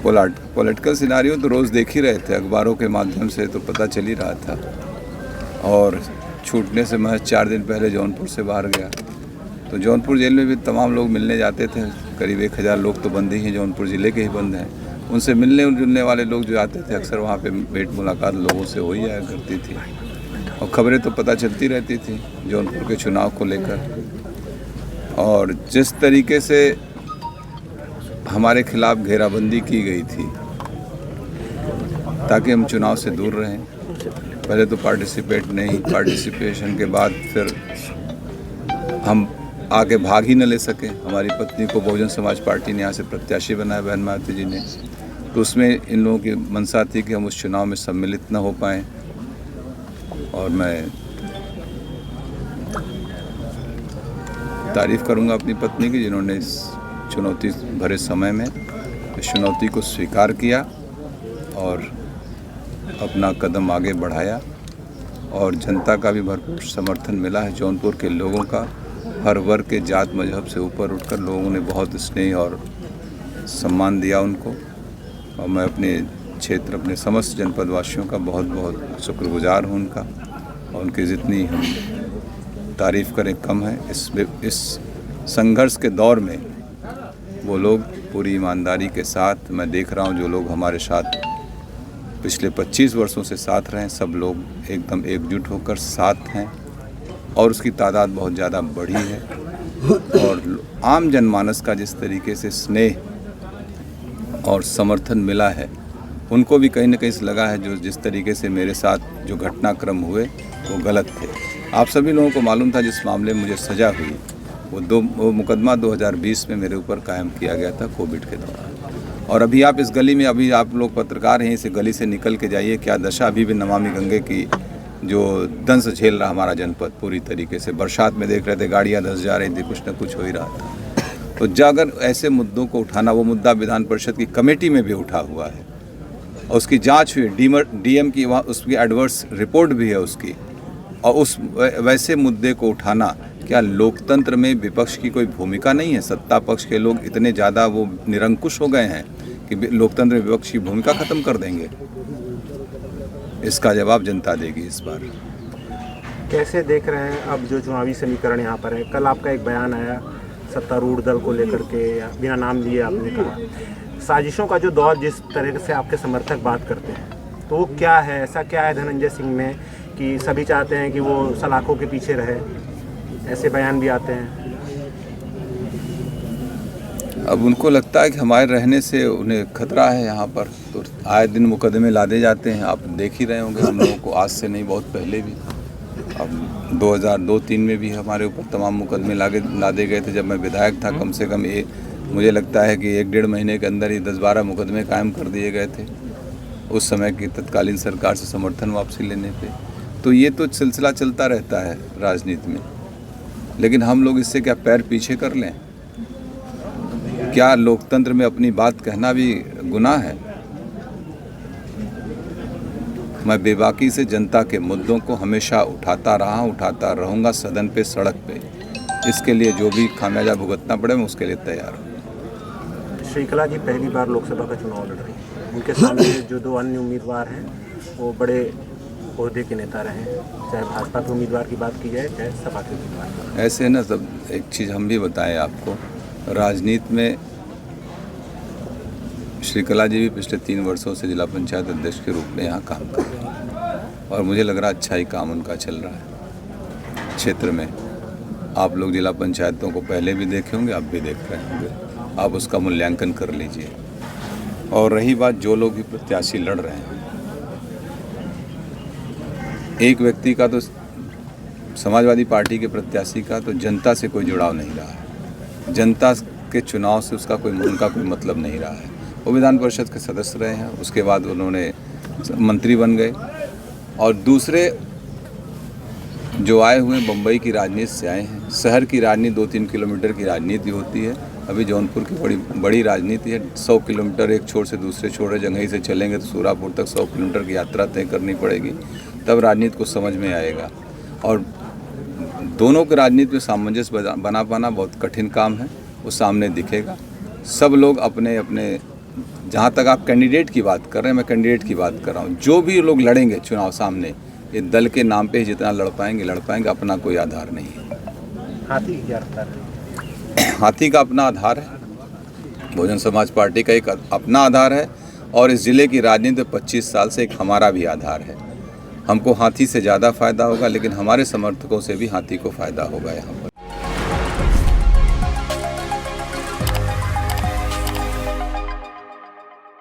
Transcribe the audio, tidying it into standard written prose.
Political scenario तो रोज़ देख ही रहे थे, अखबारों के माध्यम से तो पता चल ही रहा था। और छूटने से महज 4 दिन पहले जौनपुर से बाहर गया, तो जौनपुर जेल में भी तमाम लोग मिलने जाते थे। करीब 1000 लोग तो बंद ही हैं, जौनपुर ज़िले के ही बंद हैं। उनसे मिलने जुलने वाले लोग जो आते थे, अक्सर वहाँ पे भेंट मुलाकात लोगों से हो ही जाया करती थी, और खबरें तो पता चलती रहती थी जौनपुर के चुनाव को लेकर। और जिस तरीके से हमारे खिलाफ घेराबंदी की गई थी ताकि हम चुनाव से दूर रहें, पहले तो पार्टिसिपेशन के बाद फिर हम आगे भाग ही न ले सके। हमारी पत्नी को बहुजन समाज पार्टी ने यहाँ से प्रत्याशी बनाया, बहन मायावती जी ने, तो उसमें इन लोगों की मंशा थी कि हम उस चुनाव में सम्मिलित न हो पाएँ। और मैं तारीफ़ करूँगा अपनी पत्नी की, जिन्होंने इस चुनौती भरे समय में इस चुनौती को स्वीकार किया और अपना कदम आगे बढ़ाया। और जनता का भी भरपूर समर्थन मिला है, जौनपुर के लोगों का। हर वर्ग के जात मजहब से ऊपर उठकर लोगों ने बहुत स्नेह और सम्मान दिया उनको, और मैं अपने क्षेत्र, अपने समस्त जनपद वासियों का बहुत बहुत शुक्रगुजार हूँ उनका। और उनकी जितनी हम तारीफ़ करें कम है। इस संघर्ष के दौर में वो लोग पूरी ईमानदारी के साथ, मैं देख रहा हूँ जो लोग हमारे साथ पिछले 25 वर्षों से साथ रहें, सब लोग एकदम एकजुट होकर साथ हैं, और उसकी तादाद बहुत ज़्यादा बढ़ी है। और आम जनमानस का जिस तरीके से स्नेह और समर्थन मिला है, उनको भी कहीं न कहीं लगा है जो जिस तरीके से मेरे साथ जो घटनाक्रम हुए वो गलत थे। आप सभी लोगों को मालूम था जिस मामले में मुझे सज़ा हुई, वो मुकदमा 2020 में मेरे ऊपर कायम किया गया था कोविड के दौरान। और अभी आप इस गली में, अभी आप लोग पत्रकार हैं, इस गली से निकल के जाइए, क्या दशा अभी भी नमामि गंगे की जो दंश झेल रहा हमारा जनपद पूरी तरीके से। बरसात में देख रहे थे गाड़ियाँ धंस जा रही थी, कुछ न कुछ हो ही रहा था। तो अगर ऐसे मुद्दों को उठाना, वो मुद्दा विधान परिषद की कमेटी में भी उठा हुआ है और उसकी जांच हुई, डीएम की वहाँ उसकी एडवर्स रिपोर्ट भी है उसकी। और उस वैसे मुद्दे को उठाना, क्या लोकतंत्र में विपक्ष की कोई भूमिका नहीं है? सत्ता पक्ष के लोग इतने ज़्यादा वो निरंकुश हो गए हैं कि लोकतंत्र में विपक्ष की भूमिका ख़त्म कर देंगे। इसका जवाब जनता देगी इस बार। कैसे देख रहे हैं अब जो चुनावी समीकरण यहाँ पर है? कल आपका एक बयान आया सत्तारूढ़ दल को लेकर के, बिना नाम लिए आपने कहा साजिशों का जो दौर जिस तरह से आपके समर्थक बात करते हैं, तो वो क्या है? ऐसा क्या है धनंजय सिंह में कि सभी चाहते हैं कि वो सलाखों के पीछे रहे? ऐसे बयान भी आते हैं। अब उनको लगता है कि हमारे रहने से उन्हें खतरा है यहाँ पर, तो आए दिन मुकदमे लादे जाते हैं। आप देख ही रहे होंगे, हम लोगों को आज से नहीं, बहुत पहले भी, अब 2002-03 में भी हमारे ऊपर तमाम मुकदमे लादे गए थे। जब मैं विधायक था, कम से कम मुझे लगता है कि 1-1.5 महीने के अंदर ही 10-12 मुकदमे कायम कर दिए गए थे उस समय की तत्कालीन सरकार से समर्थन वापसी लेने पे। तो ये तो सिलसिला चलता रहता है राजनीति में, लेकिन हम लोग इससे क्या पैर पीछे कर लें? क्या लोकतंत्र में अपनी बात कहना भी गुनाह है? मैं बेबाकी से जनता के मुद्दों को हमेशा उठाता रहा, उठाता रहूँगा, सदन पे, सड़क पे। इसके लिए जो भी खामियाजा भुगतना पड़े, मैं उसके लिए तैयार हूँ। श्रीकला जी पहली बार लोकसभा का चुनाव लड़ रही हैं। उनके सामने जो 2 अन्य उम्मीदवार हैं वो बड़े ओहदे के नेता रहे हैं, चाहे भाजपा के उम्मीदवार की बात की जाए, चाहे सपा के उम्मीदवार। ऐसे है ना, सब एक चीज़ हम भी बताएं आपको, राजनीति में श्रीकला जी भी पिछले 3 वर्षों से जिला पंचायत अध्यक्ष के रूप में यहाँ काम कर रहे हैं, और मुझे लग रहा है अच्छा ही काम उनका चल रहा है क्षेत्र में। आप लोग जिला पंचायतों को पहले भी देखे होंगे, अब भी देख रहे होंगे, आप उसका मूल्यांकन कर लीजिए। और रही बात जो लोग भी प्रत्याशी लड़ रहे हैं, एक व्यक्ति का तो, समाजवादी पार्टी के प्रत्याशी का तो जनता से कोई जुड़ाव नहीं रहा है, जनता के चुनाव से उनका कोई मतलब नहीं रहा है। वो विधान परिषद के सदस्य रहे हैं, उसके बाद उन्होंने मंत्री बन गए, और दूसरे जो आए हुए बम्बई की राजनीति से आए हैं। शहर की राजनीति 2-3 किलोमीटर की राजनीति होती है, अभी जौनपुर की बड़ी राजनीति है। 100 किलोमीटर एक छोर से दूसरे छोर है, जंघई से चलेंगे तो सूरापुर तक 100 किलोमीटर की यात्रा तय करनी पड़ेगी, तब राजनीति को समझ में आएगा। और दोनों के राजनीति में सामंजस्य बना पाना बहुत कठिन काम है, वो सामने दिखेगा। सब लोग अपने अपने जहाँ तक आप कैंडिडेट की बात कर रहे हैं, मैं कैंडिडेट की बात कर रहा हूँ। जो भी लोग लड़ेंगे चुनाव सामने, ये दल के नाम पे ही जितना लड़ पाएंगे, अपना कोई आधार नहीं है। हाथी की क्या रफ्तार है? हाथी का अपना आधार है, बहुजन समाज पार्टी का एक अपना आधार है, और इस ज़िले की राजनीति 25 साल से एक हमारा भी आधार है। हमको हाथी से ज़्यादा फ़ायदा होगा, लेकिन हमारे समर्थकों से भी हाथी को फ़ायदा होगा यहाँ पर।